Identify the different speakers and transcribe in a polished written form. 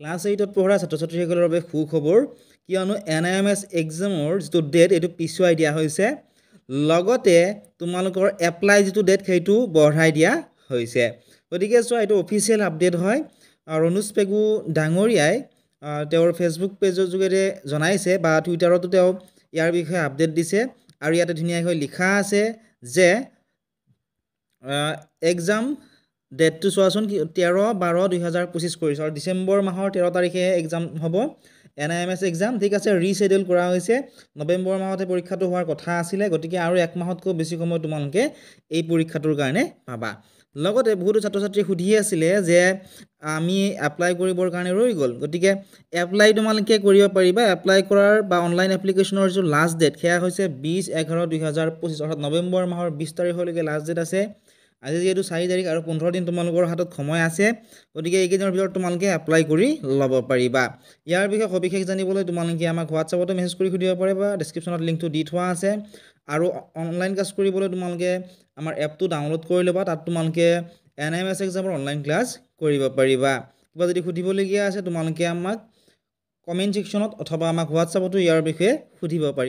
Speaker 1: class 8ত পঢ়া ছাত্ৰ ছাত্ৰীসকলৰ বাবে সুখবৰ কিয়নো NIMS এক্সামৰ যিটো ডেট এইটো পিছুৱাই দিয়া হৈছে লগতে তোমালোকৰ এপ্লাই যিটো ডেট সেইটো বঢ়াই দিয়া হৈছে গতিকে চোৱা এইটো অফিচিয়েল আপডেট হয় ৰনুজ পেগু ডাঙৰীয়াই তেওঁৰ ফেচবুক পেজৰ যোগেৰে জনাইছে বা টুইটাৰতো তেওঁ ইয়াৰ বিষয়ে আপডেট দিছে আৰু ইয়াতে ধুনীয়াকৈ লিখা আছে যে এক্সাম ডেটটো চোৱাচোন 13/12/2025 কৰিছে আৰু ডিচেম্বৰ মাহৰ 13 তাৰিখে এক্সাম হ'ব NIMS এক্সাম ঠিক আছে ৰিশেডিউল কৰা হৈছে নৱেম্বৰ মাহতে পৰীক্ষাটো হোৱাৰ কথা আছিলে গতিকে আৰু এক মাহতকৈ বেছি সময় তোমালোকে এই পৰীক্ষাটোৰ কাৰণে পাবা লগতে বহুতো ছাত্ৰ ছাত্ৰী সুধি আছিলে যে আমি এপ্লাই কৰিবৰ কাৰণে ৰৈ গ'ল গতিকে এপ্লাই তোমালোকে কৰিব পাৰিবা এপ্লাই কৰাৰ বা অনলাইন এপ্লিকেশ্যনৰ যে লাষ্ট ডেট সেয়া হৈছে 20/11/2025 অৰ্থাৎ নৱেম্বৰ মাহৰ 20 তাৰিখলৈকে লাষ্ট ডেট আছে আজি যেহেতু 4 তাৰিখ আৰু 15 দিন তোমালোকৰ হাতত সময় আছে গতিকে এইকেইদিনৰ ভিতৰত তোমালোকে এপ্লাই কৰি ল'ব পাৰিবা ইয়াৰ বিষয়ে সবিশেষ জানিবলৈ তোমালোকে আমাক হোৱাটছআপতে মেছেজ কৰি সুধিব পাৰিবা ডেছক্ৰিপশ্যনত লিংকটো দি থোৱা আছে আৰু অনলাইন ক্লাছ কৰিবলৈ তোমালোকে আমাৰ এপটো ডাউনলোড কৰি ল'বা তাত তোমালোকে NIMS এক্সামৰ অনলাইন ক্লাছ কৰিব পাৰিবা কিবা যদি সুধিবলগীয়া আছে তোমালোকে আমাক কমেণ্ট ছেকশ্যনত অথবা আমাক হোৱাটছআপতো ইয়াৰ বিষয়ে সুধিব পাৰিবা